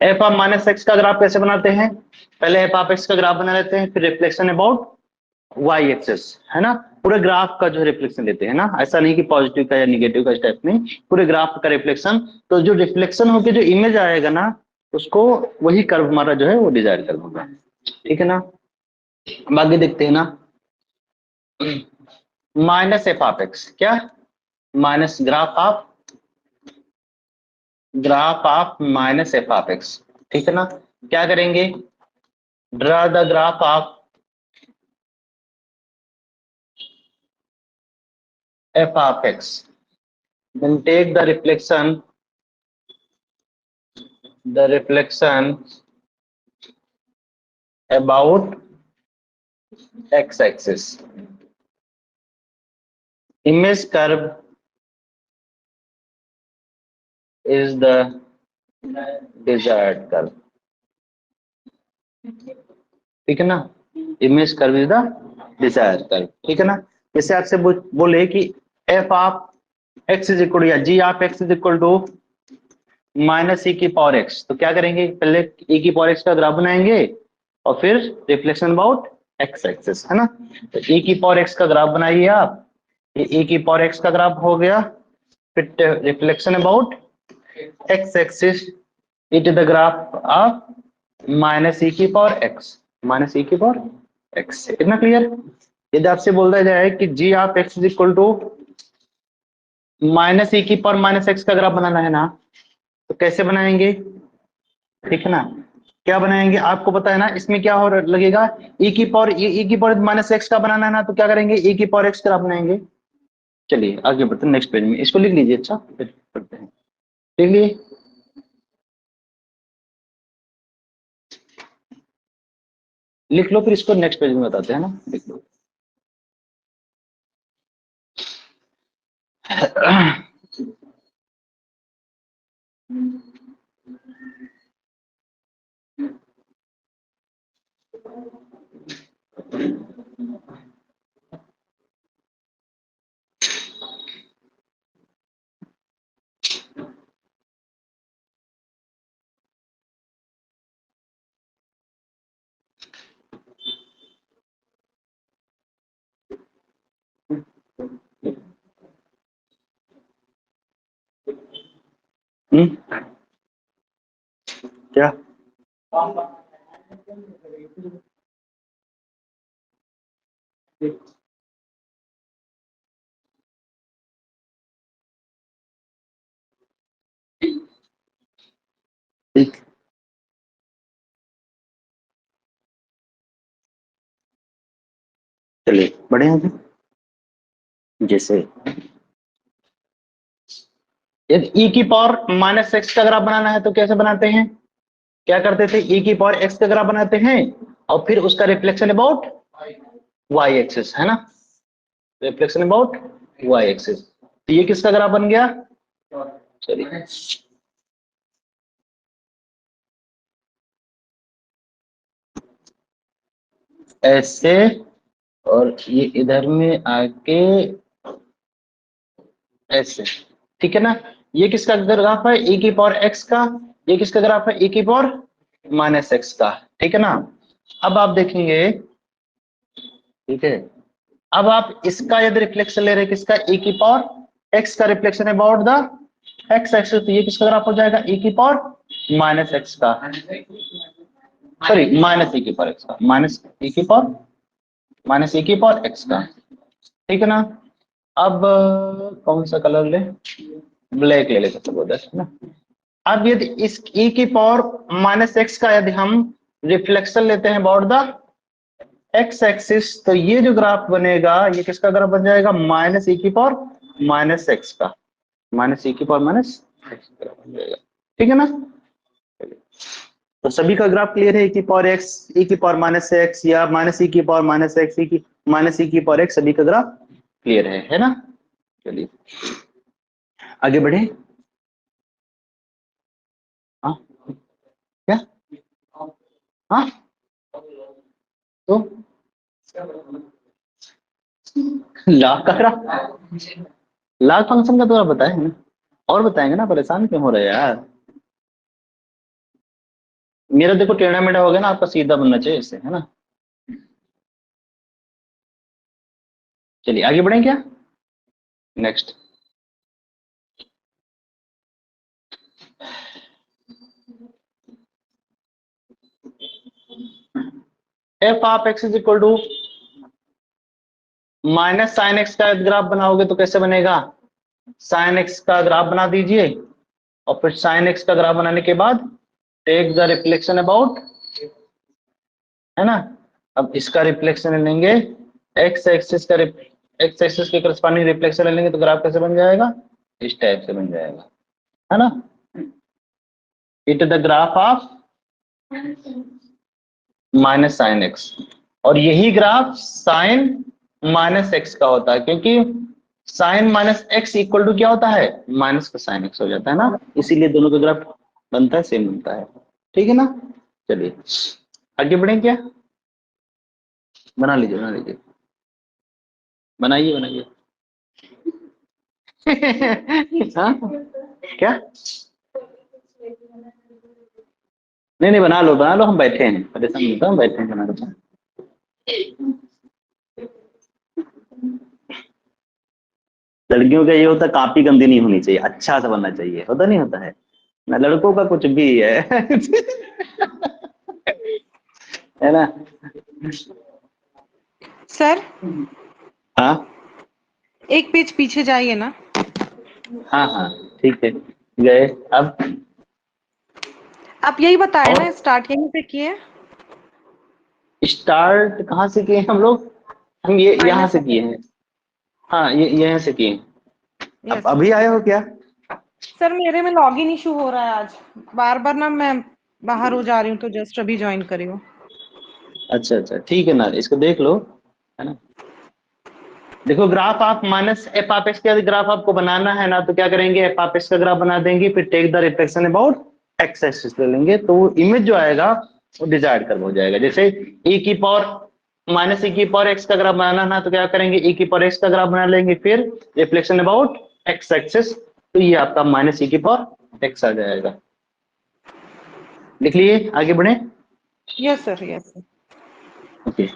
F of minus x का graph कैसे बनाते हैं? पहले एफ ऑफ एक्स का ग्राफ बना लेते हैं, फिर रिफ्लेक्शन अबाउट वाई एक्सेस, है ना। पूरे ग्राफ का जो रिफ्लेक्शन लेते हैं ना, ऐसा नहीं कि पॉजिटिव का या निगेटिव का, इस टाइप में पूरे ग्राफ का रिफ्लेक्शन। तो जो रिफ्लेक्शन होकर जो इमेज आएगा ना, उसको वही कर्व हमारा जो है वो डिजाइन कर होगा, ठीक है ना। अब आगे देखते हैं ना, माइनस एफ ऑफ एक्स, क्या minus graph of minus F of x, ठीक है ना। क्या करेंगे, draw the graph of F of x, then take the reflection about x axis, image curve is the desired curve, ठीक है ना। Image curve is the desire curve, ठीक है ना। जैसे आपसे बोले कि F of x is equal या g of x is equal to minus e की पावर एक्स, तो क्या करेंगे, पहले ई की पावर एक्स का ग्राफ बनाएंगे और फिर रिफ्लेक्शन अबाउट एक्स एक्सिस, है ना। तो ई की पावर एक्स का ग्राफ बनाइए आप, ये ई की पावर एक्स का ग्राफ हो गया, फिर reflection about x axis, it is the graph of minus e की पावर एक्स, माइनस ई की पावर एक्स, इतना क्लियर। यदि आपसे बोलता जाए कि g of x is equal to minus e की पावर माइनस एक्स का ग्राफ बनाना है ना, तो कैसे बनाएंगे, ठीक है ना। क्या बनाएंगे आपको पता है ना, इसमें क्या हो लगेगा, ई की पावर माइनस एक्स का बनाना है ना, तो क्या करेंगे, ई की पावर एक्स ग्राफ बनाएंगे। चलिए आगे बढ़ते हैं नेक्स्ट पेज में, इसको लिख लीजिए, अच्छा फिर पढ़ते हैं, लिख लिए, लिख लो, फिर इसको नेक्स्ट पेज में बताते हैं ना, लिख लो। क्या ठीक, चलिए बढ़े आगे। जैसे यदि ई की पावर माइनस एक्स का ग्राफ बनाना है तो कैसे बनाते हैं, क्या करते थे, ई की पावर एक्स का ग्राफ बनाते हैं और फिर उसका रिफ्लेक्शन अबाउट वाई एक्सिस, है ना, रिफ्लेक्शन अबाउट वाई एक्सिस। तो ये किसका ग्राफ बन गया, चलिए ऐसे, और ये इधर में आके ऐसे, ठीक है ना। ये किसका ग्राफ है, ई की पावर एक्स का, ये किसका ग्राफ है, ई की पावर माइनस एक्स का, ठीक है ना। अब आप देखेंगे, ठीक है, अब आप इसका यदि रिफ्लेक्शन ले रहे हैं, किसका, ई की पावर एक्स का reflection about the x axis, तो ये किसका ग्राफ हो जाएगा, ई की पावर माइनस एक्स का, सॉरी माइनस ई की पावर एक्स का, माइनस ई की पावर एक्स का, ठीक है ना। अब कौन सा कलर ले, ब्लैक ले लेते जबरदस्त, है ना। अब यदि इस ई की पावर माइनस एक्स का यदि हम रिफ्लेक्शन लेते हैं अबाउट द एक्स एक्सिस, तो ये जो ग्राफ बनेगा, ये किसका ग्राफ बन जाएगा, माइनस ई की पावर माइनस एक्स का, माइनस ई की पावर माइनस एक्स का ग्राफ बन जाएगा, ठीक है ना। तो सभी का ग्राफ क्लियर है, ई की पावर एक्स, ई की पावर माइनस एक्स, या माइनस ई की पावर माइनस एक्स, ई की माइनस ई की पावर एक्स, सभी का ग्राफ क्लियर है ना। चलिए आगे बढ़े। हाँ क्या, हाँ तो लाख का ग्राफ, लाख फंक्शन का तो आप बताए हैं ना, और बताएंगे ना, परेशान क्यों हो रहे हैं यार। मेरा देखो टेढ़ा मेढ़ा हो गया ना, आपका सीधा बनना चाहिए इससे, है ना। चलिए आगे बढ़ें क्या, next. F of x is equal to minus sine X का ग्राफ बनाओगे तो कैसे बनेगा, साइन एक्स का ग्राफ बना दीजिए, और फिर साइन एक्स का ग्राफ बनाने के बाद टेक द रिफ्लेक्शन अबाउट, है ना। अब इसका रिफ्लेक्शन ले लेंगे, एक्स एक्सिस का एक्स एक्सिस के करस्पॉन्डिंग रिफ्लेक्शन ले लेंगे तो ग्राफ कैसे बन जाएगा, इस टाइप से बन जाएगा, है ना। It the graph of minus sine x, और यही ग्राफ साइन माइनस एक्स का होता है, क्योंकि sine minus X equal to क्या होता है, माइनस का साइन एक्स हो जाता है ना, इसीलिए दोनों का ग्राफ बनता है, सेम बनता है, ठीक है ना। चलिए आगे बढ़े क्या, बना लीजिए बना लीजिए, बनाइए बनाइए। हाँ क्या, नहीं नहीं बना लो, हम बैठे हैं, परेशान नहीं होता, हम बैठे हैं, बना लो। लड़कियों का ये होता है, कापी गंदी नहीं होनी चाहिए, अच्छा सा बनना चाहिए, होता नहीं होता है ना, लड़कों का कुछ भी है। है ना। सर हाँ एक पेज पीछे जाइए ना। हाँ हाँ ठीक है, गए अब। आप यही बताए और ना, स्टार्ट यहीं से किए। स्टार्ट कहाँ से किए हम लोग, हम ये यहाँ माइनस से किए हैं, हाँ ये यहाँ से किए हैं। अब यस अभी आए हो क्या, सर, मेरे में लॉगिन इशू हो रहा है आज, बार बार ना मैं बाहर हो जा रही हूँ, तो जस्ट अभी ज्वाइन करी हूँ। अच्छा अच्छा ठीक है ना, इसको देख लो, है ना। देखो ग्राफ आप माइनस एफ आप एक्स का ग्राफ आपको बनाना है ना, तो क्या करेंगे, एफ आप एक्स का ग्राफ बना देंगे, फिर take the reflection about x axis ले लेंगे, तो इमेज जो आएगा वो डिजायर्ड कर्व हो जाएगा। जैसे e की पावर माइनस e की पावर एक्स का ग्राफ बनाना है ना, तो क्या करेंगे, e की पावर एक्स का ग्राफ बना लेंगे, फिर रिफ्लेक्शन अबाउट एक्स एक्सिस, तो ये आपका माइनस e की पावर एक्स आ जाएगा। लिख लिए, आगे बढ़े। Yes sir, yes sir. Okay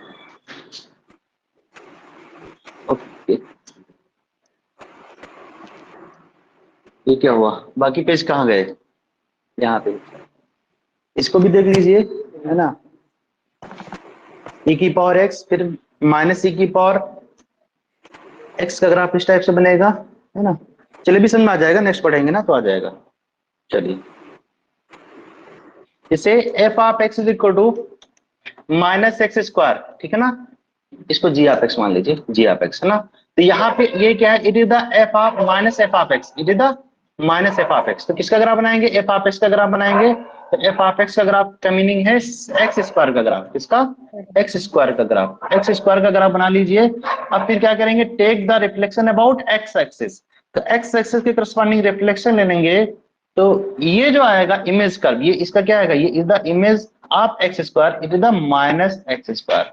okay, ये क्या हुआ, बाकी पेज कहाँ गए, यहाँ पे, इसको भी देख लीजिए, है ना। e की पावर एक्स फिर माइनस e की पावर एक्स का ग्राफ इस टाइप से बनेगा, है ना। चलिए भी समझ में आ जाएगा, नेक्स्ट पढ़ेंगे ना तो आ जाएगा। चलिए इसे F of x is equal to minus X square, ठीक है ना, इसको जी ऑफ एक्स मान लीजिए, जी ऑफ एक्स, है ना। तो यहाँ पे ये क्या है, it is the F of minus F of X, it is the minus F of X, तो किसका ग्राफ बनाएंगे, एफ ऑफ एक्स का ग्राफ बनाएंगे, तो एफ ऑफ एक्स का ग्राफ का मीनिंग है एक्स स्क्वायर का ग्राफ, किसका, एक्स स्क्वायर का ग्राफ, एक्स स्क्वायर का ग्राफ बना लीजिए। अब फिर क्या करेंगे, take the reflection about x axis, तो एक्स एक्सिस के करस्पॉन्डिंग रिफ्लेक्शन ले लेंगे, तो ये जो आएगा इमेज कर्व, ये इसका क्या आएगा, ये is the image of x square, it is the minus X square,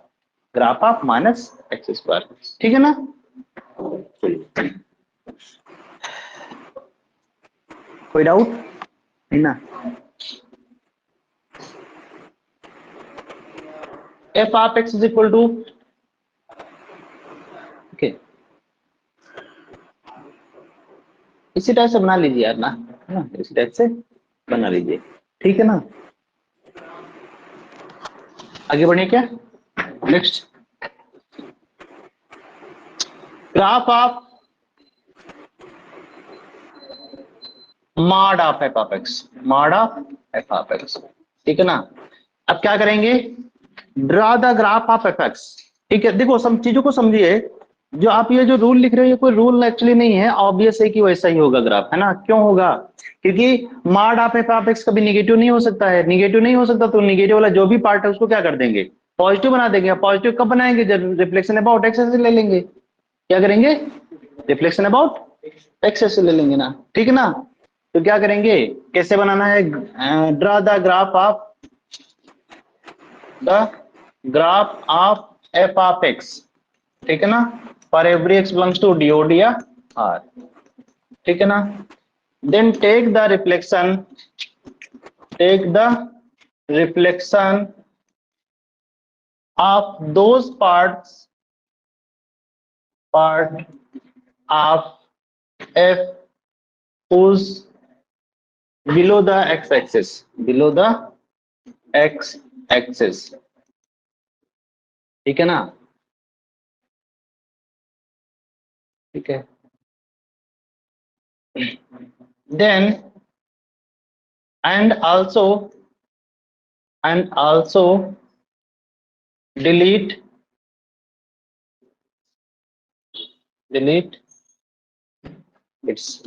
graph of minus X square, ठीक है ना। कोई डाउट नहीं ना। F of x is equal to, okay इसी टाइप से बना लीजिए यार ना, है ना, इसी टाइप से बना लीजिए, ठीक है ना। आगे बढ़े क्या, next, graph of mod of F of x, mod of F of x, ठीक है ना। अब क्या करेंगे, draw the graph of F x, ठीक है। देखो सब चीजों को समझिए, जो आप ये जो रूल लिख रहे हो ये कोई रूल एक्चुअली नहीं है, ऑब्वियस है कि वैसा ही होगा ग्राफ, है ना। क्यों होगा, क्योंकि mod of F of x कभी निगेटिव नहीं हो सकता है, निगेटिव नहीं हो सकता, तो निगेटिव वाला जो भी पार्ट है उसको क्या कर देंगे, पॉजिटिव बना देंगे। पॉजिटिव कब बनाएंगे, जब रिफ्लेक्शन अबाउट एक्स से ले लेंगे, क्या करेंगे, रिफ्लेक्शन अबाउट एक्स से ले लेंगे ना, ठीक है ना। तो क्या करेंगे, कैसे बनाना है, draw the graph of F of x, ठीक है ना, for every X belongs to D O D या आर, ठीक है ना। Then take the reflection of those part of F whose below the x axis, below the x axis, ठीक है ना, ठीक है। then and also delete it's,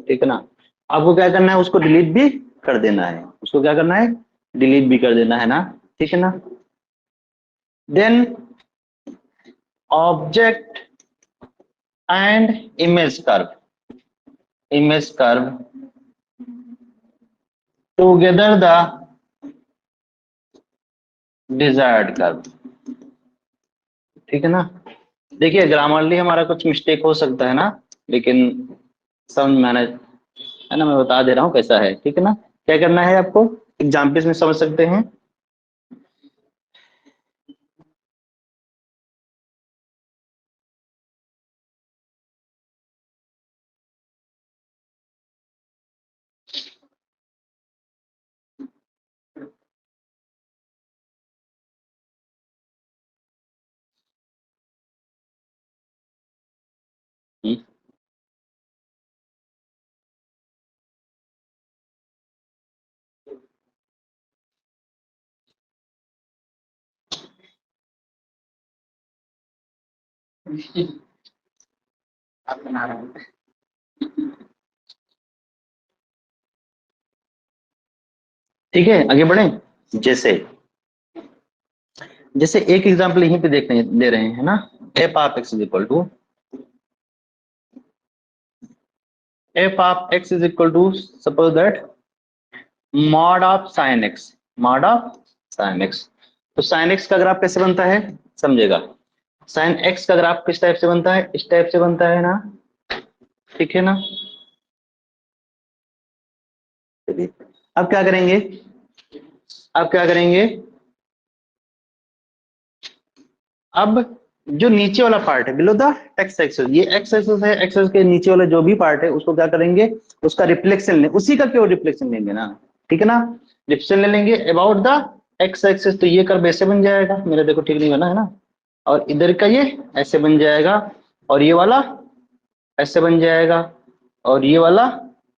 ठीक है ना। आपको क्या करना है, उसको डिलीट भी कर देना है, उसको क्या करना है, डिलीट भी कर देना है ना, ठीक है ना। Then object and image curve together the desired curve, ठीक है ना। देखिए ग्रामरली हमारा कुछ मिस्टेक हो सकता है ना, लेकिन समझ में आना है ना, मैं बता दे रहा हूँ कैसा है, ठीक है ना। क्या करना है आपको, एग्जाम्पल्स में समझ सकते हैं। आप बना रहे हैं, ठीक है, आगे बढ़े। जैसे जैसे एक एग्जांपल यहीं पे देखने दे रहे हैं ना, F of x is equal to suppose that mod of sine X, तो साइन एक्स का ग्राफ कैसे बनता है, समझेगा। साइन एक्स का ग्राफ किस टाइप से बनता है, इस टाइप से बनता है ना, ठीक है ना। चलिए अब क्या करेंगे, अब जो नीचे वाला पार्ट है बिलो द एक्स एक्सिस, ये एक्स एक्सिस है, एक्स एक्सिस के नीचे वाला जो भी पार्ट है उसको क्या करेंगे, उसका रिफ्लेक्शन ले, उसी का क्यों रिफ्लेक्शन लेंगे ना, ठीक है ना। रिफ्लेक्शन ले लेंगे अबाउट द एक्स एक्सिस, तो ये कर्व ऐसे बन जाएगा, मेरा देखो ठीक नहीं बना है ना, और इधर का ये ऐसे बन जाएगा, और ये वाला ऐसे बन जाएगा, और ये वाला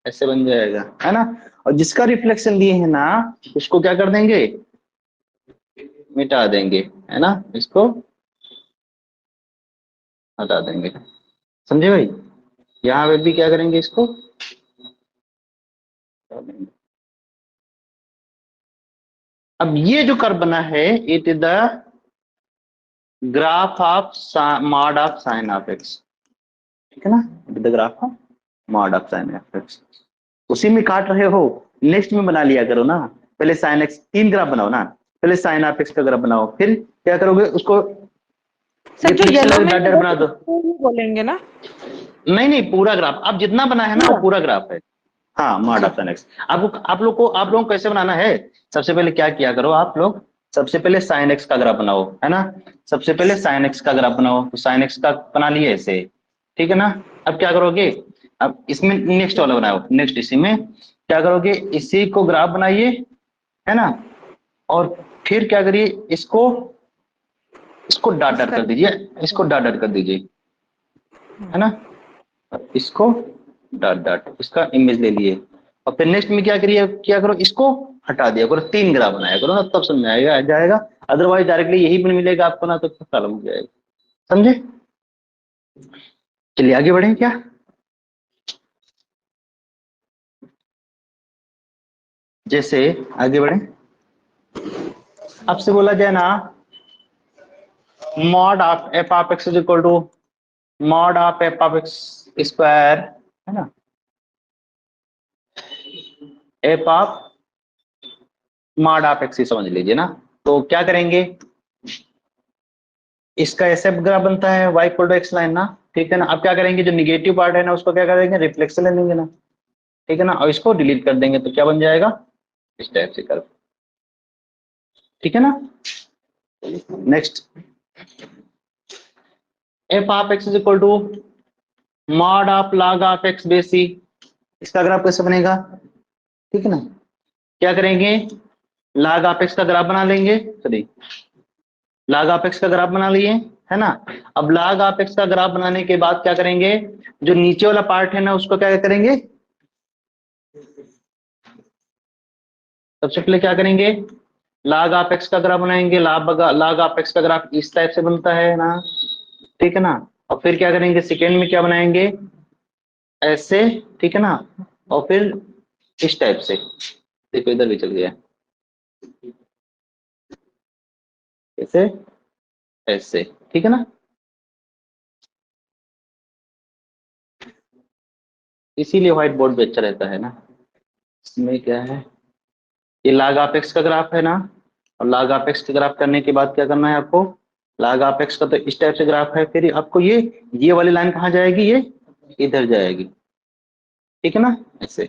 ऐसे बन जाएगा, है ना। और जिसका रिफ्लेक्शन लिए है ना, उसको क्या कर देंगे, मिटा देंगे, है ना, इसको हटा देंगे, समझे भाई। यहाँ पे भी क्या करेंगे, इसको हटा देंगे। अब ये जो कर्व बना है, it is the graph of mod of sign of x, ठीक है ना, it is the graph of mod of sign of x. उसी में काट रहे हो, नेक्स्ट में बना लिया करो ना, पहले साइन एक्स, 3 ग्राफ बनाओ ना, पहले साइन ऑफ एक्स का ग्राफ बनाओ, फिर क्या करोगे, उसको सर जो येलो में डाटर बना दो। बोलेंगे ना, नहीं पूरा ग्राफ, आप जितना बना है ना वो पूरा ग्राफ है, हाँ मॉड ऑफ साइन एक्स। आपको आप लोगों को कैसे बनाना है, सबसे पहले क्या किया करो आप लोग, सबसे पहले साइन एक्स का ग्राफ बनाओ, है ना, सबसे पहले साइन एक्स का ग्राफ बनाओ, तो साइन एक्स का बना लिए ऐसे, ठीक है ना। अब क्या करोगे, अब इसमें नेक्स्ट वाला बनाओ, नेक्स्ट इसी में क्या करोगे, इसी को ग्राफ बनाइए, है ना, और फिर क्या करिए, इसको डॉट डॉट कर दीजिए, इसको डॉट डॉट कर दीजिए, है ना, इसको डॉट डॉट, इसका इमेज ले लिए, और फिर नेक्स्ट में क्या करो, इसको हटा दिया करो, 3 ग्राफ बनाया करो ना, तब समझ में आएगा, आ जाएगा। अदरवाइज डायरेक्टली यही मिलेगा आपको ना, तो प्रॉब्लम हो जाएगा, समझे। चलिए आगे बढ़े क्या, जैसे आगे बढ़े, आपसे बोला जाए ना, mod of F of x is equal to mod of F of x square, है ना, F of mod of x ही समझ लीजिए ना। तो क्या करेंगे, इसका ऐसे ग्राफ बनता है y equal to X line ना, ठीक है ना। अब क्या करेंगे, जो निगेटिव पार्ट है ना, उसको क्या करेंगे, रिफ्लेक्शन ले लेंगे ना, ठीक है ना, और इसको डिलीट कर देंगे, तो क्या बन जाएगा, इस टाइप से कर्व, ठीक है ना। Next, F of x is equal to mod of log of x base c. इसका ग्राफ कैसे बनेगा, ठीक है ना। क्या करेंगे, लॉग ऑफ एक्स का ग्राफ बना लेंगे, सॉरी लॉग ऑफ एक्स का ग्राफ बना लिए, है ना। अब लॉग ऑफ एक्स का ग्राफ बनाने के बाद क्या करेंगे, जो नीचे वाला पार्ट है ना उसको क्या करेंगे, सबसे पहले क्या करेंगे, लॉग ऑफ एक्स का ग्राफ बनाएंगे। लॉग ऑफ एक्स का ग्राफ इस टाइप से बनता है ना, ठीक है ना। और फिर क्या करेंगे, सेकेंड में क्या बनाएंगे, ऐसे, ठीक है ना। और फिर इस टाइप से, देखो इधर भी चल गया, ऐसे ऐसे, ठीक है ना। इसीलिए व्हाइट बोर्ड पे अच्छा रहता है ना। इसमें क्या है, ये लॉग ऑफ एक्स का ग्राफ है ना। और लॉग ऑफ एक्स का ग्राफ करने के बाद क्या करना है आपको, लॉग ऑफ एक्स का तो इस टाइप से ग्राफ है, फिर आपको ये वाली लाइन कहाँ जाएगी, ये इधर जाएगी, ठीक है ना, ऐसे।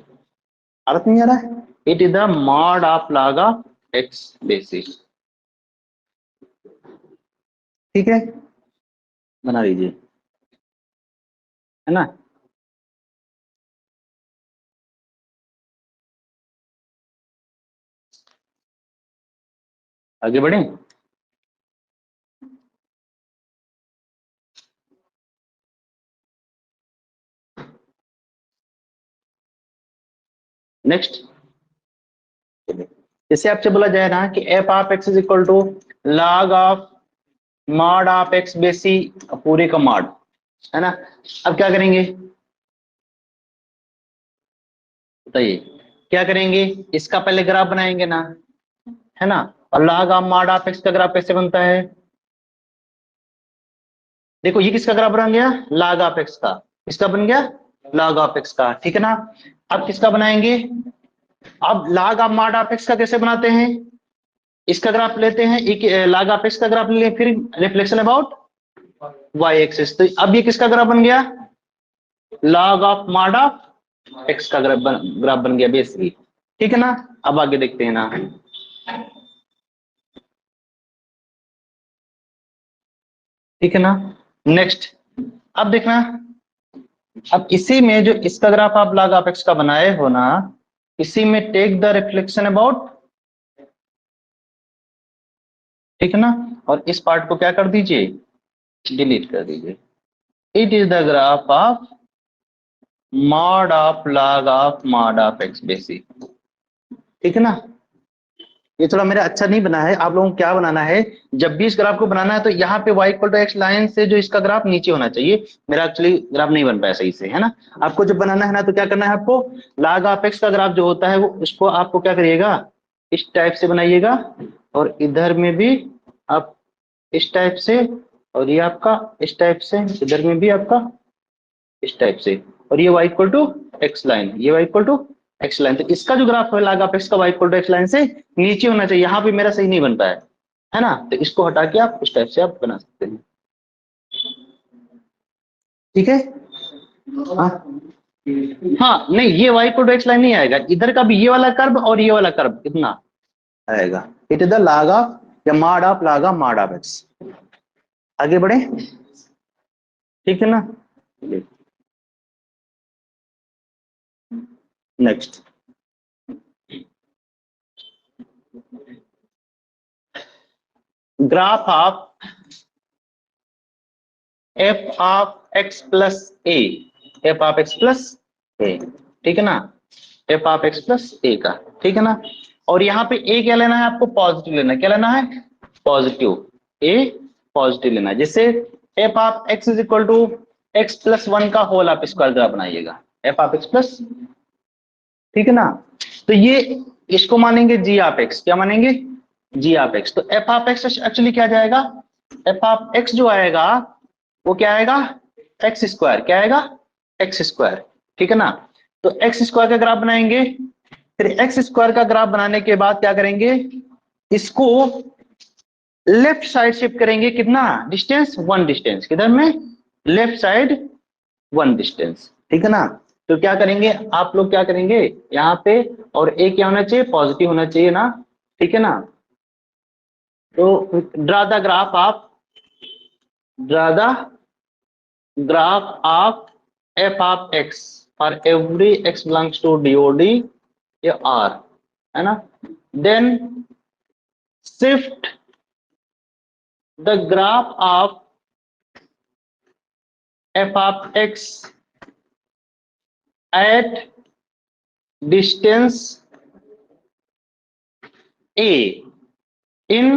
अर्थ नहीं आ रहा है, it is the mod of log of x basis, ठीक है, बना लीजिए, है ना। आगे बढ़े, नेक्स्ट। जैसे आपसे बोला जाए ना कि F of x is equal to log of mod of X बेसी पूरे का मॉड, है ना। अब क्या करेंगे बताइए, क्या करेंगे, इसका पहले ग्राफ बनाएंगे ना, है ना। और log of mod of x का ग्राफ कैसे बनता है, देखो ये किसका ग्राफ बन गया, लॉग ऑफ एक्स का, किसका बन गया, लॉग ऑफ एक्स का, ठीक है ना। अब किसका बनाएंगे, अब log of mod of x का कैसे बनाते हैं, इसका ग्राफ लेते हैं, एक लॉग ऑफ एक्स का ग्राफ ले, फिर रिफ्लेक्शन अबाउट वाई एक्सिस। तो अब ये किसका ग्राफ बन गया, log of mod of x का ग्राफ बन गया बेसिकली, ठीक है ना। अब आगे देखते हैं ना, ठीक है ना। नेक्स्ट, अब देखना, अब इसी में जो इसका ग्राफ आप लॉग ऑफ एक्स का बनाए हो ना, इसी में टेक द रिफ्लेक्शन अबाउट, ठीक है ना। और इस पार्ट को क्या कर दीजिए, डिलीट कर दीजिए। It is the graph of mod of log of mod of x basic, ठीक है ना। ये थोड़ा मेरा अच्छा नहीं बना है, आप लोगों को क्या बनाना है, जब भी इस ग्राफ को बनाना है तो यहाँ पे y equal to X line से जो इसका ग्राफ नीचे होना चाहिए। मेरा एक्चुअली ग्राफ नहीं बन पाया सही से, है ना। आपको जब बनाना है ना तो क्या करना है, आपको log ऑफ एक्स का ग्राफ जो होता है वो उसको आपको क्या करिएगा, इस टाइप से बनाइएगा, और इधर में भी आप इस टाइप से, और ये आपका इस टाइप से, इधर में भी आपका इस टाइप से, और ये y equal to X line, ये y equal to X line. तो इसका जो ग्राफ है log ऑफ एक्स का y equal to X line से नीचे होना चाहिए, यहाँ पे मेरा सही नहीं बन पाया, है ना। तो इसको हटा के आप इस टाइप से आप बना सकते हैं, ठीक है। हाँ हाँ, नहीं ये y equal to X line नहीं आएगा, इधर का भी ये वाला कर्व और ये वाला कर्व कितना आएगा, it is the log of या mod of log of mod of x. आगे बढ़े, ठीक है ना। Next, graph of F of x plus a, f of x plus a, ठीक है ना, F of x plus a का, ठीक है ना। और यहाँ पे ए क्या लेना है आपको, पॉजिटिव लेना है, क्या लेना है, पॉजिटिव, ए पॉजिटिव लेना है। जिससे F of x is equal to X plus one का होल आप स्क्वायर ग्राफ बनाइएगा, एफ ऑफ एक्स प्लस, ठीक है ना। तो ये इसको मानेंगे जी ऑफ एक्स, क्या मानेंगे, जी ऑफ एक्स। तो एफ ऑफ एक्स एक्चुअली क्या जाएगा, एफ ऑफ एक्स जो आएगा वो क्या आएगा, एक्स स्क्वायर, क्या आएगा, एक्स स्क्वायर, ठीक है ना। तो एक्स स्क्वायर का ग्राफ बनाएंगे, फिर एक्स स्क्वायर का ग्राफ बनाने के बाद क्या करेंगे, इसको लेफ्ट साइड शिफ्ट करेंगे, कितना डिस्टेंस, वन डिस्टेंस, किधर में, लेफ्ट साइड वन डिस्टेंस, ठीक है ना। तो क्या करेंगे आप लोग, क्या करेंगे यहाँ पे, और ए क्या होना चाहिए, पॉजिटिव होना चाहिए ना, ठीक है ना। तो draw the graph of f of x for every x belongs to DOD या R, है ना. Then shift the graph of f of x at distance a in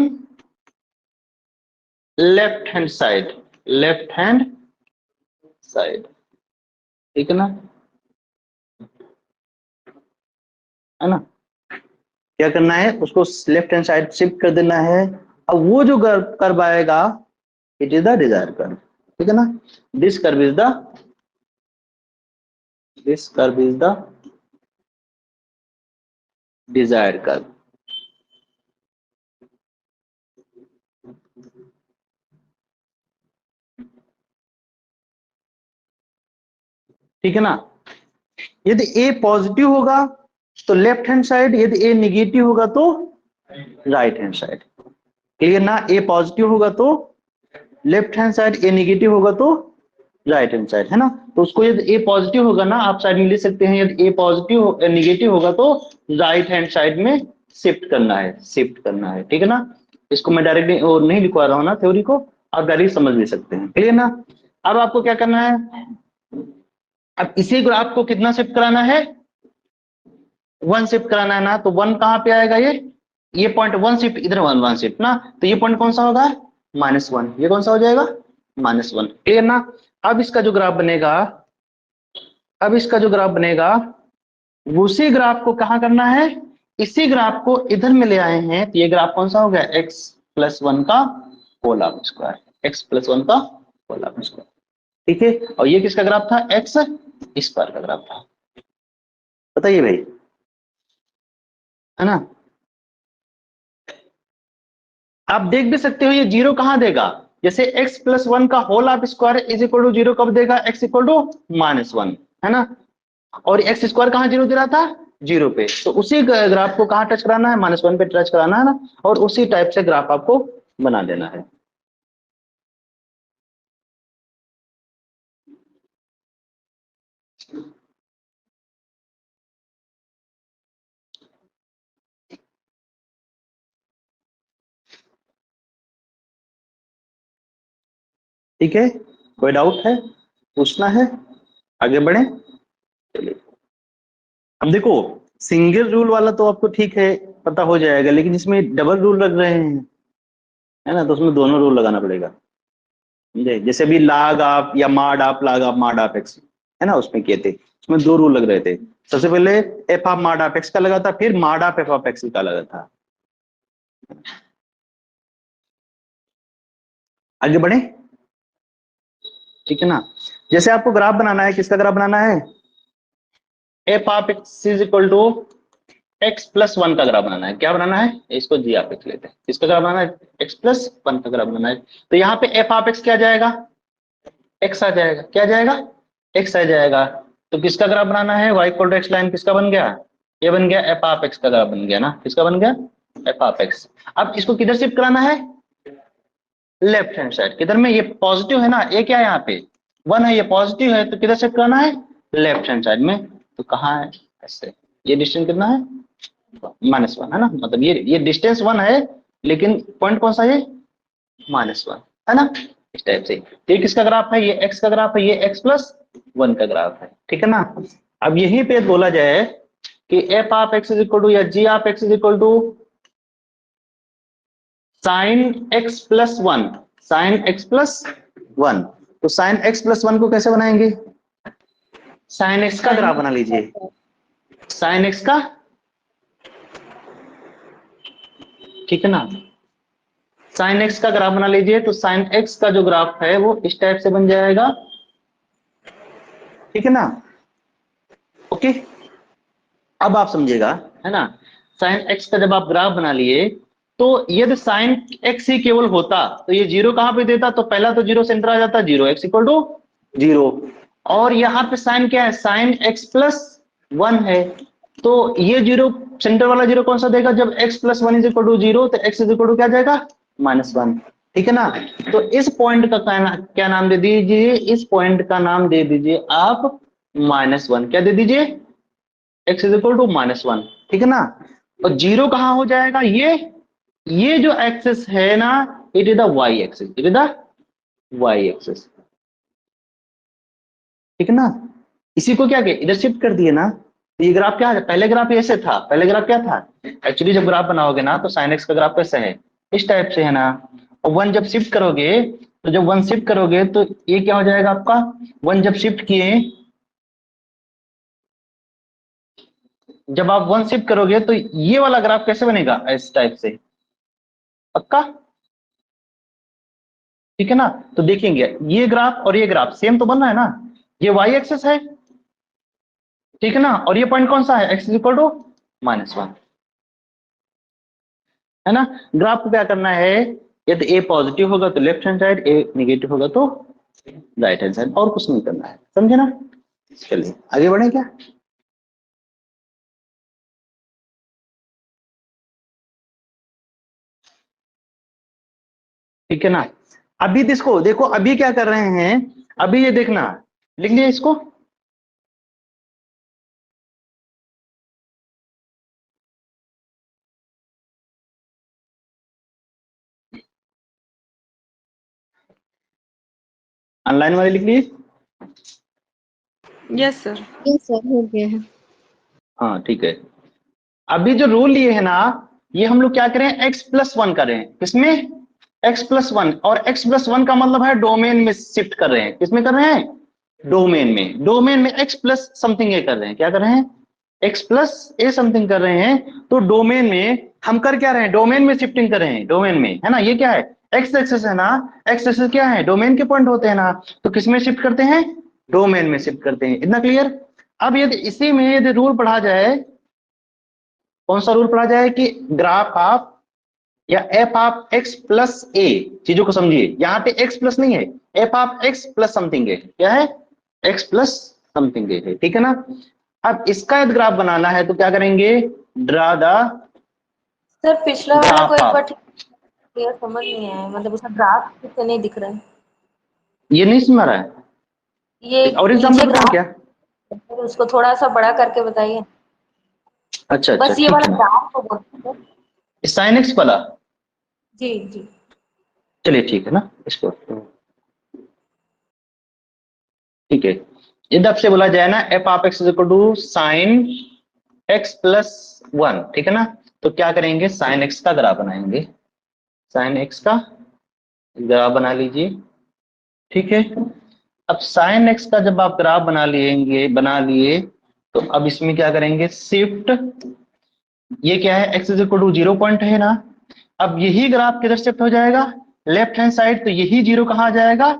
left hand side, ठीक है ना, है ना. क्या करना है, उसको लेफ्ट हैंड साइड शिफ्ट कर देना है. अब वो जो कर्व आएगा it is the desire curve, ठीक है ना. This curve is the desire curve. ठीक है ना. यदि ए पॉजिटिव होगा तो लेफ्ट हैंड साइड, यदि ए निगेटिव होगा तो राइट हैंड साइड. क्लियर ना. ए पॉजिटिव होगा तो लेफ्ट हैंड साइड, ए निगेटिव होगा तो राइट हैंड साइड, है ना. तो उसको यदि ए पॉजिटिव होगा ना, आप साइड में लिख सकते हैं, यदि ए पॉजिटिव निगेटिव होगा तो राइट हैंड साइड में शिफ्ट करना है, ठीक है ना. इसको मैं डायरेक्टली और नहीं लिखवा रहा हूँ ना थ्योरी को, आप डायरेक्ट समझ भी सकते हैं. क्लियर ना. अब आपको क्या करना है, अब इसी ग्राफ को कितना शिफ्ट कराना है, 1 शिफ्ट कराना है ना. तो 1 कहाँ पे आएगा, ये पॉइंट 1 शिफ्ट, इधर 1 शिफ्ट ना. तो ये पॉइंट कौन सा होगा, -1. ये कौन सा हो जाएगा, -1. क्लियर ना. अब इसका जो ग्राफ बनेगा, उसी ग्राफ को कहाँ करना है, इसी ग्राफ को इधर में ले आए हैं. तो ये ग्राफ कौन सा हो गया, x+1 का होल हाफ स्क्वायर, x+1 का होल हाफ स्क्वायर. ठीक है. और ये किसका ग्राफ था, x स्क्वायर का ग्राफ था. बताइए भाई, है ना. आप देख भी सकते हो ये 0 कहां देगा, जैसे x+1 का whole half square is equal to 0 कब देगा, x इक्वल टू -1, है ना. और x स्क्वायर कहां 0 दे रहा था, 0 पे. तो उसी ग्राफ को कहां टच कराना है, -1 पे टच कराना है ना. और उसी टाइप से ग्राफ आपको बना देना है. ठीक है. कोई डाउट है, पूछना है, आगे बढ़े. चलिए. अब देखो, सिंगल रूल वाला तो आपको ठीक है, पता हो जाएगा, लेकिन इसमें डबल रूल लग रहे हैं, है ना. तो उसमें दोनों रूल लगाना पड़ेगा. समझे, जैसे अभी लाग आप या माड आप एक्स, है ना, उसमें किए थे. उसमें 2 रूल लग रहे थे. सबसे पहले एफ ऑफ माड ऑफ एक्स का लगा था, फिर माड ऑफ एफ ऑफ एक्स का लगा था. आगे बढ़े. ठीक है ना. जैसे आपको ग्राफ बनाना है, किसका ग्राफ बनाना है, F of x is equal to x+1 का ग्राफ बनाना है. क्या बनाना है, इसको जी ऑफ एक्स लेते हैं. किसका ग्राफ बनाना है, x+1 का ग्राफ बनाना है. तो यहाँ पे एफ ऑफ एक्स क्या जाएगा, x आ जाएगा. क्या जाएगा, x आ जाएगा. तो किसका ग्राफ बनाना है, y equal to x line किसका बन गया, ये बन गया एफ ऑफ एक्स का ग्राफ बन गया ना. किसका बन गया, एफ ऑफ एक्स. अब इसको किधर शिफ्ट कराना है, लेफ्ट हैंड साइड. किधर में, ये पॉजिटिव है ना, ये क्या है यहाँ पे 1 है, ये पॉजिटिव है, तो किधर शिफ्ट कराना है, लेफ्ट हैंड साइड में. तो कहाँ है, ऐसे. ये डिस्टेंस कितना है, -1, है ना. मतलब ये डिस्टेंस 1 है, लेकिन पॉइंट कौन सा है, -1, है ना. इस टाइप से. ये किसका ग्राफ है, ये x का ग्राफ है, ये x+1 का ग्राफ है. ठीक है ना. अब यहीं पे बोला जाए कि F of x is equal to या g of x is equal to sin x+1, तो sin x+1 को कैसे बनाएंगे, sin x का ग्राफ बना लीजिए. sin x का, ठीक है ना, sin x का ग्राफ बना लीजिए. तो sin x का जो ग्राफ है वो इस टाइप से बन जाएगा. ठीक है ना. ओके. अब आप समझिएगा, है ना. sin x का जब आप ग्राफ बना लिए, तो यदि sin x ही केवल होता तो ये 0 कहां पे देता, तो पहला तो 0 सेंटर आ जाता, 0 x इक्वल टू 0. और यहाँ पे sin क्या है, sin x+1 है. तो ये 0 सेंटर वाला 0 कौन सा देगा, जब x+1 इज इक्वल टू 0, तो x इज इक्वल टू क्या जाएगा, -1, ठीक है ना। तो इस पॉइंट का क्या नाम दे दीजिए, इस पॉइंट का नाम दे दीजिए आप -1, क्या दे दीजिए, x इज इक्वल टू -1, ठीक है ना। और जीरो कहां हो जाएगा, ये जो एक्सिस है ना, it is the Y axis, it is the Y axis, ठीक है ना। इसी को क्या किया, इधर शिफ्ट कर दिए ना। तो ये ग्राफ क्या है, पहले ग्राफ ऐसे था, पहले ग्राफ क्या था, एक्चुअली जब ग्राफ बनाओगे ना तो sin x का ग्राफ कैसे है, इस टाइप से है ना। और 1 जब शिफ्ट करोगे, तो जब 1 शिफ्ट करोगे तो ये क्या हो जाएगा आपका, 1 जब शिफ्ट किए, जब आप 1 शिफ्ट करोगे तो ये वाला ग्राफ कैसे बनेगा, इस टाइप से, पक्का, ठीक है ना। तो देखेंगे ये ग्राफ और ये ग्राफ सेम तो बन रहा है ना, ये वाई एक्सिस है, ठीक है ना, और ये पॉइंट कौन सा है, x इज इक्वल टू -1, है ना। ग्राफ को क्या करना है, यदि a पॉजिटिव होगा तो left hand side, a negative होगा तो राइट हैंड साइड, और कुछ नहीं करना है, समझे ना। चलिए आगे बढ़े क्या, ठीक है ना। अभी इसको देखो, अभी क्या कर रहे हैं, अभी ये देखना, लिख लिया इसको, ऑनलाइन वाले लिख लिए, यस सर। यस सर, हो गया है। हाँ ठीक है। अभी जो रूल लिए है ना, ये हम लोग क्या करें, x+1 करें, किसमें, x+1, और x+1 का मतलब है डोमेन में शिफ्ट कर रहे हैं, किसमें कर रहे हैं, डोमेन में, डोमेन में x प्लस समथिंग ए कर रहे हैं, क्या कर रहे हैं, x प्लस ए समथिंग कर रहे हैं। तो डोमेन में हम कर क्या रहे हैं, डोमेन में शिफ्टिंग कर रहे हैं, डोमेन में, है ना। ये क्या है, x एक्सिस है ना, x एक्सिस क्या है, डोमेन के पॉइंट होते हैं ना, तो किसमें शिफ्ट करते हैं, डोमेन में शिफ्ट करते हैं, इतना क्लियर। अब यदि इसी में यदि रूल पढ़ा जाए, कौन सा रूल पढ़ा जाए कि ग्राफ ऑफ या एफ ऑफ x प्लस ए, चीजों को समझिए, यहाँ पे x प्लस नहीं है, F of x plus something है, क्या है, x प्लस समथिंग है, ठीक है ना। अब इसका यदि ग्राफ बनाना है तो क्या करेंगे, ड्रा द सर पिछला वाला को ग्राफ एक बार ऑफ, क्लियर समझ नहीं आया, मतलब उसका ग्राफ कितने नहीं दिख रहा है। ये नहीं समझ रहा है, ये और नीचे एग्जाम्पल बताऊं ग्राफ, क्या, उसको थोड़ा सा बड़ा करके बताइए। अच्छा अच्छा बस ये ठीक वाला है ना, ग्राफ को बोलते हैं। साइन एक्स वाला, जी जी। चलिए ठीक है ना, इसको ठीक है। यदि आपसे बोला जाए ना F of x is equal to sine x plus 1, ठीक है ना, तो क्या करेंगे, साइन x का ग्राफ बनाएंगे, साइन x का ग्राफ बना लीजिए, ठीक है। अब साइन x का जब आप ग्राफ बना लिए तो अब इसमें क्या करेंगे, शिफ्ट, ये क्या है, x is equal to 0 point है ना, अब यही ग्राफ किधर शिफ्ट हो जाएगा, लेफ्ट हैंड साइड, तो यही जीरो कहाँ आ जाएगा,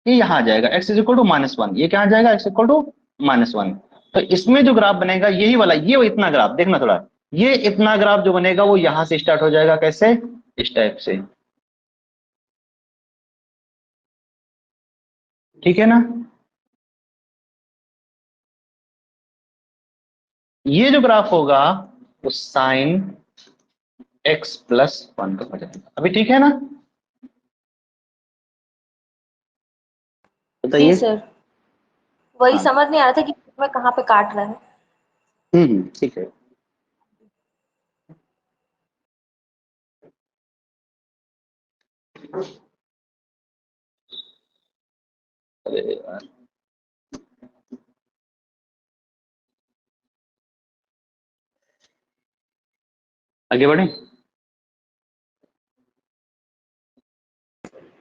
ये यहाँ आ जाएगा, x इज इक्वल टू -1, ये क्या आ जाएगा, x इक्वल टू -1। तो इसमें जो ग्राफ बनेगा यही वाला, ये इतना ग्राफ देखना थोड़ा, ये इतना ग्राफ जो बनेगा वो यहां से स्टार्ट हो जाएगा, कैसे, इस टाइप से, ठीक है ना। ये जो ग्राफ होगा वो साइन x+1 का हो जाएगा, अभी ठीक है ना, जी बताइए। सर, वही हाँ समझ नहीं आ रहा था कि मैं कहाँ पे काट रहा है। ठीक है। अरे यार, आगे बढ़े,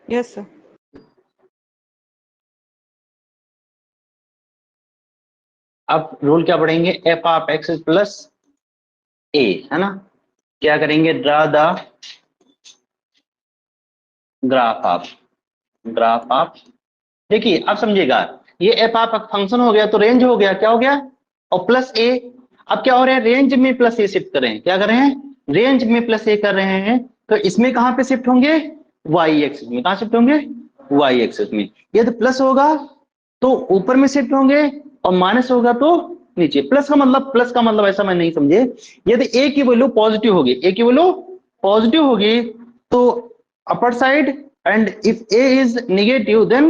यस सर। अब रूल क्या पढ़ेंगे, एफ ऑफ एक्स प्लस ए, है ना, क्या करेंगे, ड्रा द ग्राफ ऑफ, देखिए आप समझिएगा, ये एफ ऑफ फंक्शन हो गया तो रेंज हो गया, क्या हो गया, और प्लस ए, अब क्या हो रहा है, रेंज में प्लस ए शिफ्ट कर रहे हैं, क्या कर रहे हैं, रेंज में प्लस ए कर रहे हैं, तो इसमें कहां पे शिफ्ट होंगे, वाई एक्सिस में, कहां शिफ्ट होंगे, वाई एक्सिस में। यदि प्लस होगा तो ऊपर में शिफ्ट होंगे, और माइनस होगा तो नीचे। प्लस का मतलब ऐसा मैं नहीं समझे, यदि ए की वैल्यू पॉजिटिव होगी, ए की वैल्यू पॉजिटिव होगी तो upper side, and if A is negative then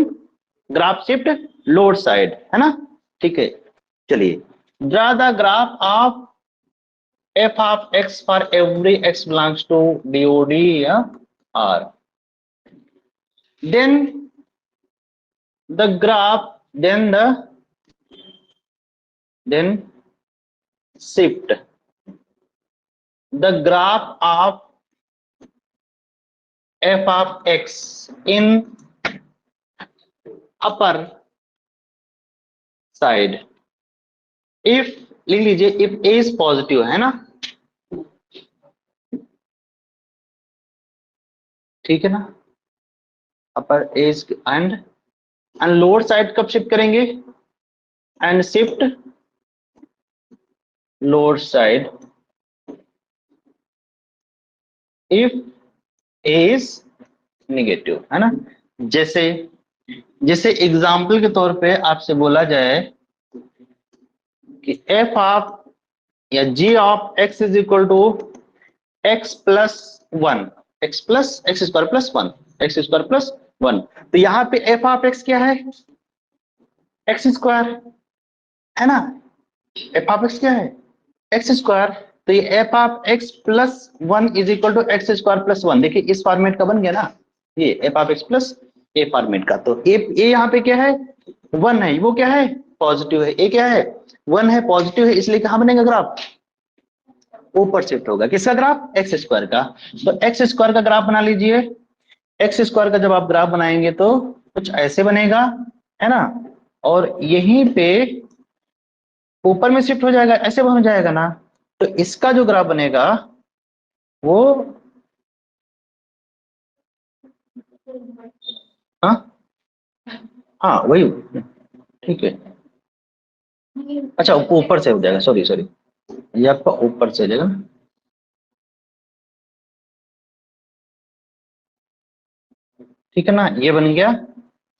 graph shift lower side, है ना? ठीक है, चलिए draw the graph of f of x for every x belongs to DOD या R. Then the graph, then shift the graph of f of x in upper side if, लिख लीजिए, if a is positive, है ना? ठीक है ना? upper is and lower side कब shift करेंगे? and shift lower side if a is negative, है ना? जैसे एग्जाम्पल के तौर पे आपसे बोला जाए कि f ऑफ या g of x is equal to x plus 1, x plus X square plus 1, X square plus 1, तो यहाँ पे f ऑफ x क्या है? एक्स स्क्वायर, है ना? f ऑफ x क्या है? एक्स स्क्वायर, तो ये f of x plus 1 is equal to X square plus 1, देखिए इस फॉर्मेट का बन गया ना, ये f of x plus a format का। तो a यहाँ पे क्या है? 1 है, वो क्या है? पॉजिटिव है। a क्या है? 1 है, पॉजिटिव है, इसलिए कहाँ बनेगा ग्राफ? ऊपर शिफ्ट होगा। किसका ग्राफ? एक्स स्क्वायर का। तो एक्स स्क्वायर का ग्राफ बना लीजिए। एक्स स्क्वायर का जब आप ग्राफ बनाएंगे तो कुछ ऐसे बनेगा, है ना? और यहीं पे ऊपर में शिफ्ट हो जाएगा, ऐसे बन जाएगा ना। तो इसका जो ग्राफ बनेगा वो हाँ वही, ठीक है। अच्छा, ऊपर से हो जाएगा, सॉरी ये आपका ऊपर से हो जाएगा। ठीक है ना? ये बन गया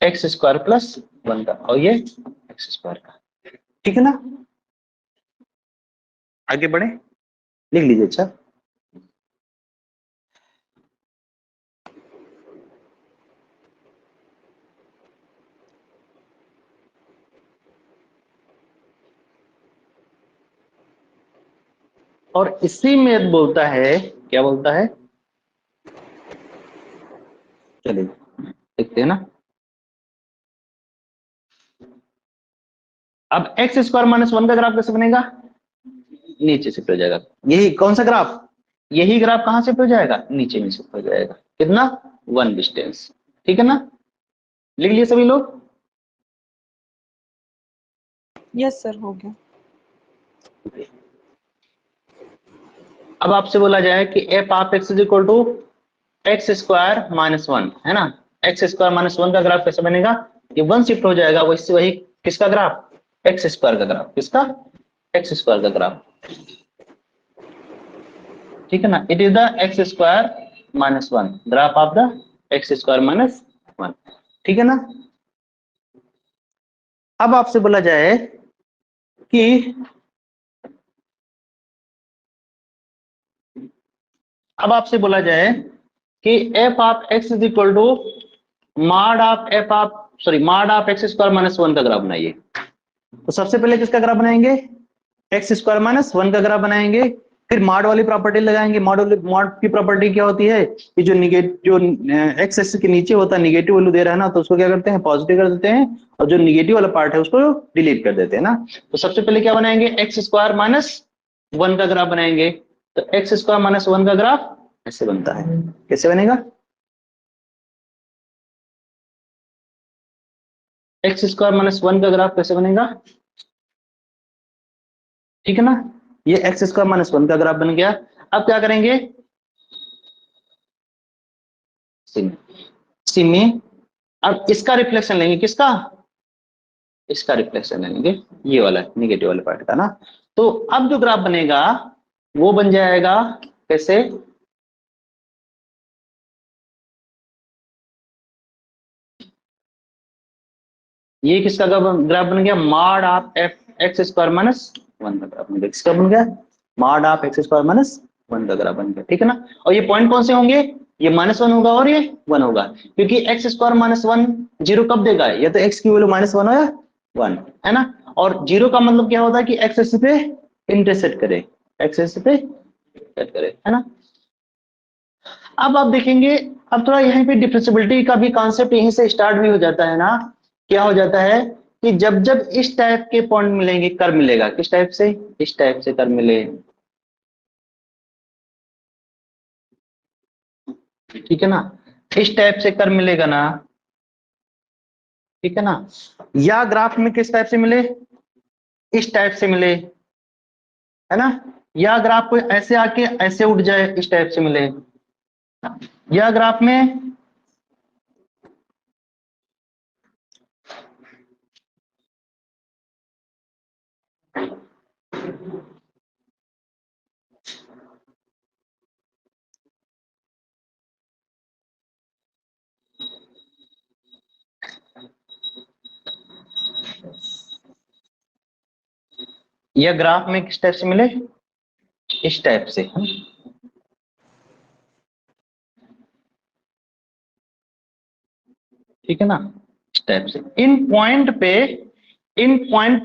एक्स स्क्वायर प्लस 1 का, और ये एक्स स्क्वायर का। ठीक है ना? आगे बढ़े, लिख लीजिए। अच्छा, और इसी में बोलता है, क्या बोलता है? चलिए देखते हैं ना। अब एक्स स्क्वायर माइनस 1 का ग्राफ कैसे बनेगा? नीचे शिफ्ट हो जाएगा। यही कौन सा ग्राफ? यही ग्राफ कहां शिफ्ट हो जाएगा? नीचे में शिफ्ट हो जाएगा। कितना? 1 डिस्टेंस। ठीक है ना? लिख लिए सभी लोग? यस सर, हो गया। अब आपसे बोला जाए कि F of x is equal to X square minus 1, है ना? एक्स स्क्वायर माइनस 1 का ग्राफ कैसे बनेगा? ये 1 शिफ्ट हो जाएगा, वही किसका ग्राफ? एक्स स्क्वायर का ग्राफ। किसका? एक्स स्क्वायर का ग्राफ। ठीक है ना? It is the X square minus 1, graph of the X square minus 1। ठीक है ना? अब आपसे बोला जाए कि F of x is equal to mod of x square minus 1 का ग्राफ बनाइए। तो सबसे पहले किसका ग्राफ बनाएंगे? एक्स स्क्वायर माइनस 1 का ग्राफ बनाएंगे, फिर मॉड वाली प्रॉपर्टी लगाएंगे। मॉड की प्रॉपर्टी क्या होती है कि जो एक्स एक्सिस के नीचे होता है निगेटिव वैल्यू दे रहा है ना, तो उसको क्या करते हैं? पॉजिटिव कर देते हैं, और जो निगेटिव वाला पार्ट है उसको डिलीट कर देते हैं ना। तो सबसे पहले क्या बनाएंगे? एक्स स्क्वायर माइनस 1 का ग्राफ बनाएंगे। तो एक्स स्क्वायर माइनस 1 का ग्राफ ऐसे बनता है। कैसे बनेगा? एक्स स्क्वायर माइनस 1 का ग्राफ कैसे बनेगा? ठीक है ना? ये एक्स स्क्वायर माइनस 1 का ग्राफ बन गया। अब क्या करेंगे? सिमी अब इसका रिफ्लेक्शन लेंगे। किसका? इसका रिफ्लेक्शन लेंगे, ये वाला निगेटिव वाले पार्ट का ना। तो अब जो ग्राफ बनेगा वो बन जाएगा कैसे? ये किसका ग्राफ बन गया? Mod of F x square minus 1 का ग्राफ बन गया। किसका बन गया? Mod of x square minus 1 का ग्राफ बन गया। ठीक है ना? और ये पॉइंट कौन से होंगे? ये -1 होगा और ये 1 होगा, क्योंकि एक्स स्क्वायर -1 जीरो कब देगा, या तो एक्स की वैल्यू -1 हो या 1, है ना। और जीरो का मतलब क्या होता है कि एक्स एक्सिस पे इंटरसेक्ट करे, एक्स एक्सिस पे इंटरसेक्ट करे, है ना। अब आप देखेंगे, अब थोड़ा यहाँ पे डिफरेंशिएबिलिटी का भी कॉन्सेप्ट यहीं से स्टार्ट भी हो जाता है ना। क्या हो जाता है कि जब जब इस टाइप के पॉइंट मिलेंगे, कर्व मिलेगा, किस टाइप से, इस टाइप से कर्व मिले, ठीक है ना, इस टाइप से कर्व मिलेगा ना, ठीक है ना, या ग्राफ में किस टाइप से मिले, इस टाइप से मिले, है ना, या ग्राफ को ऐसे आके ऐसे उठ जाए, इस टाइप से मिले, या ग्राफ में या ग्राफ में किस टाइप से मिले, इस टाइप से, है? ठीक है ना, इस टाइप से। इन पॉइंट पे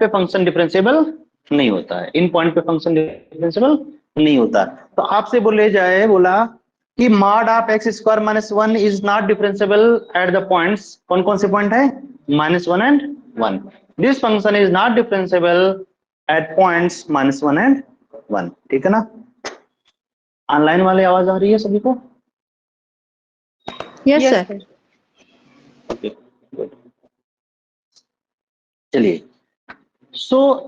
फंक्शन डिफरेंशिएबल नहीं होता है, इन पॉइंट पे फंक्शन डिफरेंशिएबल नहीं होता। तो आपसे बोले जाए, बोला कि mod of x square -1 is not differentiable at the points, कौन कौन से पॉइंट है, -1 and 1। This function is not differentiable eight points -1 and 1, ठीक है ना। ऑनलाइन वाले आवाज आ रही है सभी को? Yes yes sir. Sir. Okay, good. चलिए, so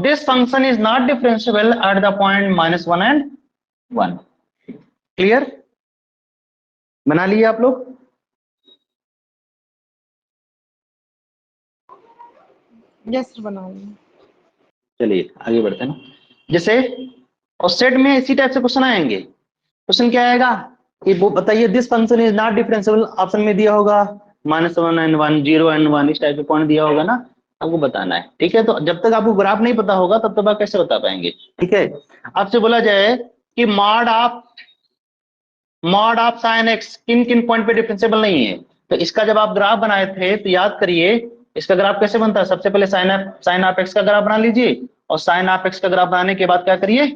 this function is not differentiable at the point -1 and 1, clear, बना लिए आप लोग? यस सर, बना लूंगी। चलिए आगे बढ़ते हैं ना। जैसे और सेट में इसी टाइप से क्वेश्चन आएंगे। क्वेश्चन क्या आएगा कि वो बताइए, this function is not differentiable, option में दिया होगा -1 एंड 1, 0 एंड 1, इस टाइप के पॉइंट दिया होगा ना, आपको बताना है, ठीक है। तो जब तक आपको ग्राफ नहीं पता होगा तब तक आप कैसे बता पाएंगे, ठीक है। आपसे बोला जाए कि मॉड ऑफ साइन एक्स किन किन पॉइंट पे डिफरेंशिएबल नहीं है, तो इसका जब आप ग्राफ बनाए थे तो याद करिए, इसका ग्राफ कैसे बनता है। सबसे पहले साइन ऑफ एक्स का ग्राफ बना लीजिए, और साइन ऑफ एक्स का ग्राफ बनाने के बाद क्या करिए, है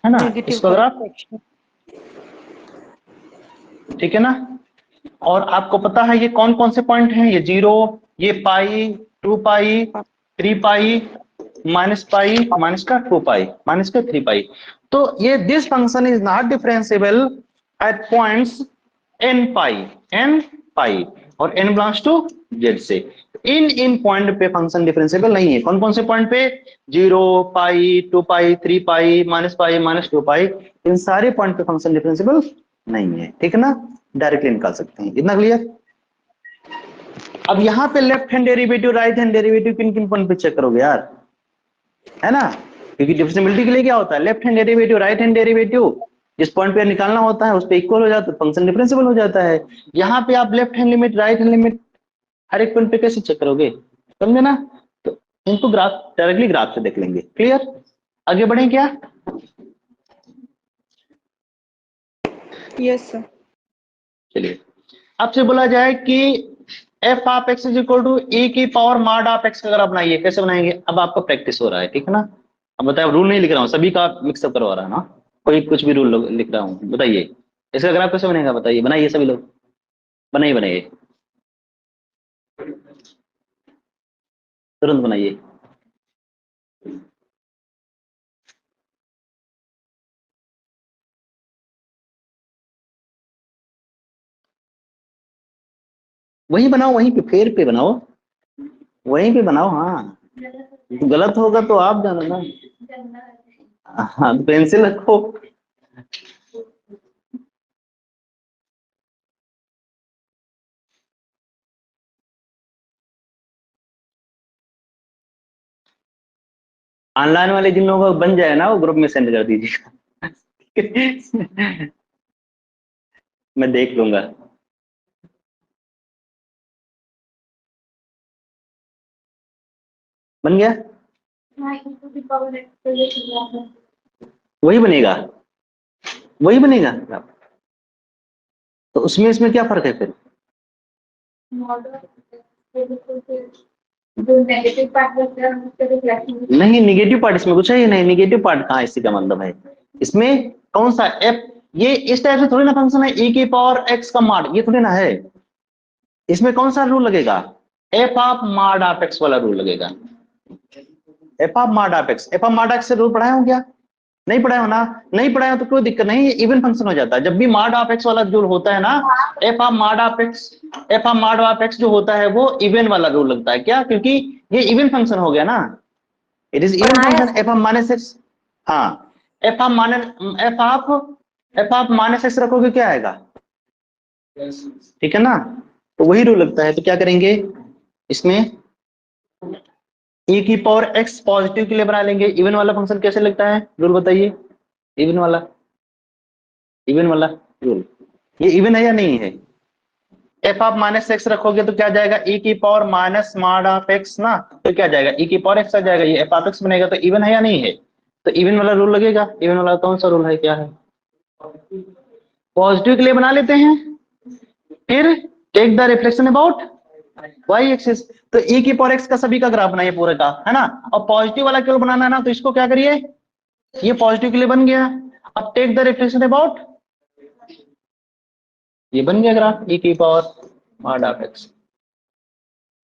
ना, नेगेटिव इसका का ग्राफ, सेक्शन। ठीक है ना। और आपको पता है ये कौन कौन से पॉइंट हैं, ये 0, ये पाई, 2 पाई, 3 पाई, माइनस पाई, माइनस का 2 पाई, माइनस का 3 पाई। तो ये this function is not differentiable eight points n पाई और n बिलोंग्स टू z से। इन पॉइंट पे फंक्शन डिफरेंशिएबल नहीं है। कौन कौन से पॉइंट पे, 0 पाई, 2 पाई, 3 पाई, माइनस 2 पाई, इन सारे पॉइंट पे फंक्शन डिफरेंशिएबल नहीं है, ठीक है ना, डायरेक्टली निकाल सकते हैं, इतना क्लियर। अब यहाँ पे left hand derivative, right hand derivative किन किन पॉइंट पे चेक करोगे यार, है ना, क्योंकि डिफरेंशिएबिलिटी के लिए क्या होता है, left hand derivative, right hand derivative, जिस पॉइंट पे निकालना होता है उस पे इक्वल हो जाता है, फंक्शन डिफरेंशिएबल हो जाता है। यहाँ पे आप left hand limit, right hand limit हर एक पॉइंट पे कैसे चेक करोगे, समझे ना। तो इनको ग्राफ, डायरेक्टली ग्राफ से देख लेंगे, क्लियर। आगे बढ़े क्या, यस सर। चलिए। आपसे बोला जाए कि F of x is equal to a की पावर मॉड ऑफ एक्स, अगर आप बनाइए, कैसे बनाएंगे। अब आपका प्रैक्टिस हो रहा है, ठीक है ना। अब बताए, रूल नहीं लिख रहा हूँ, सभी का मिक्सअप करवा रहा है ना, कोई कुछ भी रूल लिख रहा हूँ, बताइए इसका ग्राफ कैसे बनेगा, बताइए, बनाइए सभी लोग, बनाइए बनाइए, तुरंत बनाइए। वहीं बनाओ, वहीं पे फेर पे बनाओ, वहीं पे बनाओ, हाँ। गलत होगा तो आप जानो ना, हाँ, पेंसिल रखो। ऑनलाइन वाले जिन लोगों का बन जाए ना, वो ग्रुप में सेंड कर दीजिएगा। मैं देख लूंगा। बन गया, वही बनेगा। वही बनेगा ग्राफ। तो उसमें इसमें क्या फर्क है फिर? नहीं, निगेटिव पार्ट इसमें कुछ है ही नहीं, निगेटिव पार्ट कहाँ, इसी का मतलब है इसमें कौन सा एफ, ये इस टाइप से थोड़ी ना फंक्शन है e की पावर x का मॉड, ये थोड़ी ना है। इसमें कौन सा रूल लगेगा? F of mod of x वाला रूल लगेगा। F of mod of x, F of mod x से रूल पढ़ाए हो क्या? नहीं पढ़ाए हो ना? नहीं पढ़ाए हो तो कोई दिक्कत नहीं, इवन फंक्शन हो जाता है। जब भी मॉड ऑफ x वाला जो होता है ना, F of mod of x, F of mod of x जो होता है वो इवन वाला रूल लगता है। क्या? क्योंकि ये इवन फंक्शन हो गया ना, it is even function F of minus x। हाँ, एफ ऑफ माइनस x रखोगे क्या आएगा? ठीक है ना, तो वही रूल लगता है। तो क्या करेंगे इसमें, e की पावर x पॉजिटिव के लिए बना लेंगे। इवन वाला फंक्शन कैसे लगता है, रूल बताइए। इवन वाला रूल, ये इवन है या नहीं है? एफ ऑफ माइनस एक्स रखोगे तो क्या जाएगा, e की power minus mod of x ना, तो क्या जाएगा, e की पावर x आ जाएगा, ये एफ ऑफ x बनेगा। तो इवन है या नहीं है? तो इवन वाला रूल लगेगा। इवन वाला कौन सा रूल है, क्या है? पॉजिटिव के लिए बना लेते हैं, फिर take the reflection about y axis. तो e की पावर x का सभी का ग्राफ बनाइए पूरे का, है ना। और पॉजिटिव वाला केवल बनाना है ना, तो इसको क्या करिए, ये पॉजिटिव के लिए बन गया। अब टेक द रिफ्लेक्शन अबाउट, ये बन गया ग्राफ e की पावर मॉड ऑफ x।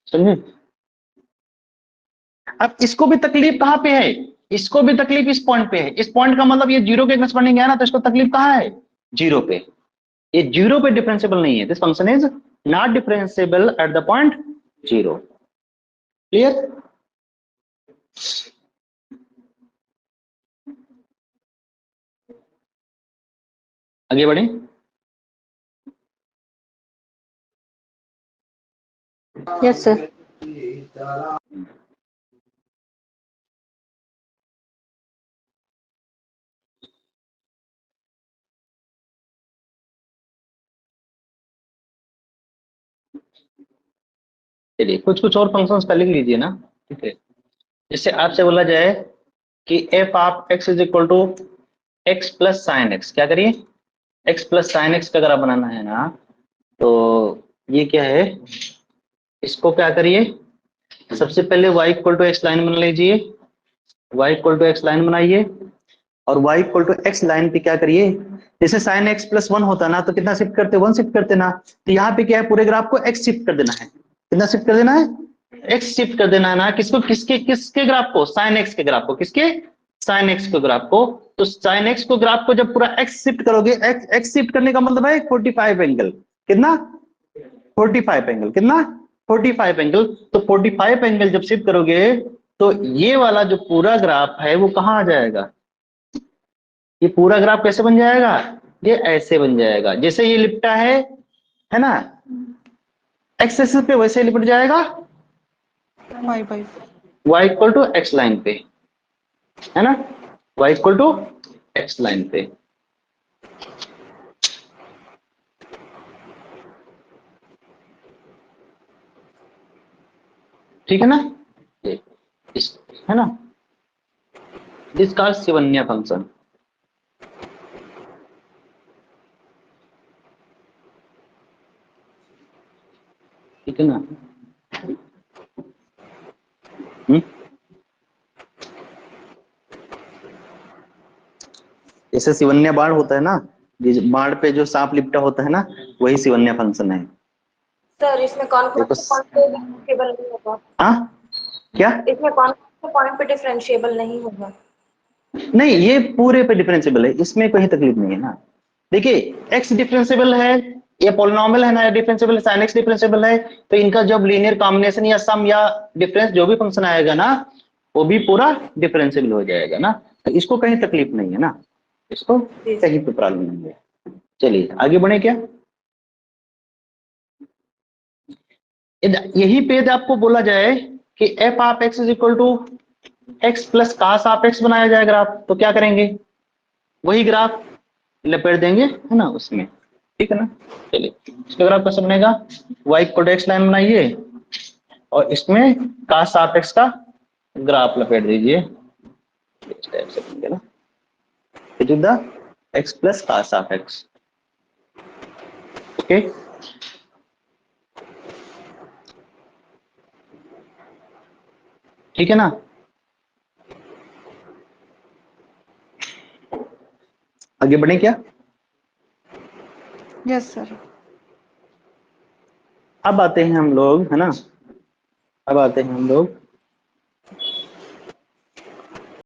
समझे? अब इसको भी तकलीफ कहां पे है, इसको भी तकलीफ इस पॉइंट पे है। इस पॉइंट का मतलब ये जीरो के करस्पॉन्डिंग है ना, तो इसको तकलीफ कहां है, जीरो पे। ये जीरो पे डिफरेंशिएबल नहीं है, this function is not differentiable at the point zero. Clear? आगे बढ़े। Yes sir. चलिए कुछ कुछ और फंक्शंस का लिख लीजिए ना, ठीक है। जैसे आपसे बोला जाए कि F of x is equal to X plus sine X, क्या करिए, एक्स प्लस साइन एक्स का अगर आप बनाना है ना, तो ये क्या है, इसको क्या करिए, सबसे पहले y equal to X line बना लीजिए, y equal to X line बनाइए, और y equal to X line पे क्या करिए, जैसे साइन एक्स प्लस वन होता ना, तो कितना शिफ्ट करते, वन शिफ्ट करते ना। तो यहाँ पे क्या है, पूरे ग्राफ को x शिफ्ट कर देना है। कितना शिफ्ट कर देना है, x शिफ्ट कर देना है ना। किसको, किसके किसके ग्राफ को, साइन एक्स के ग्राफ को, किसके, साइन एक्स के ग्राफ को। तो साइन एक्स को ग्राफ को जब पूरा x शिफ्ट करोगे, x शिफ्ट करने का मतलब है 45 एंगल, कितना, 45 एंगल, कितना, 45 एंगल। तो 45 एंगल जब शिफ्ट करोगे, तो ये वाला जो पूरा ग्राफ है वो कहाँ आ जाएगा, ये पूरा ग्राफ कैसे बन जाएगा, ये ऐसे बन जाएगा, जैसे ये लिपटा है ना, एक्स एक्सिस पे, वैसे लिपट जाएगा bye bye. y equal to X line पे, है ना, y equal to X line पे। ठीक है ना, ये है ना, दिस कॉल्ड शिवन्या फंक्शन। ठीक है ना, जैसे शिवन्या बाढ़ होता है ना, बाढ़ पे जो सांप लिपटा होता है ना, वही शिवन्या फंक्शन है। सर इसमें कौन कौन देखो, से पॉइंट पे डिफरेंशिएबल नहीं होगा, हाँ क्या, इसमें कौन कौन से पॉइंट पे डिफरेंशिएबल नहीं होगा? नहीं ये पूरे पे डिफरेंशिएबल है, इसमें कोई तकलीफ नहीं है ना। देखिए x डिफरेंशिएबल है, ये पॉलिनॉमियल है ना, डिफरेंशिएबल है, sin x डिफरेंशिएबल है, तो इनका जब लीनियर कॉम्बिनेशन या सम या डिफरेंस जो भी फंक्शन आएगा ना, वो भी पूरा डिफरेंशिएबल हो जाएगा ना। तो इसको कहीं तकलीफ नहीं है ना, इसको कहीं पे प्रॉब्लम नहीं है। चलिए आगे बढ़े क्या, यही पेज आपको बोला जाए कि F of x is equal to X plus cos of X बनाया जाए ग्राफ, तो क्या करेंगे, वही ग्राफ लपेट देंगे, है ना उसमें। ठीक है ना, चलिए इसका ग्राफ कैसे बनेगा, y equal to X line बनाइए, और इसमें कास ऑफ एक्स का ग्राफ लपेट दीजिए, इस टाइप से बनेगा ना। x plus cos of x। Okay, ठीक है ना। आगे बढ़े क्या? Yes sir. अब आते हैं हम लोग, है ना, अब आते हैं हम लोग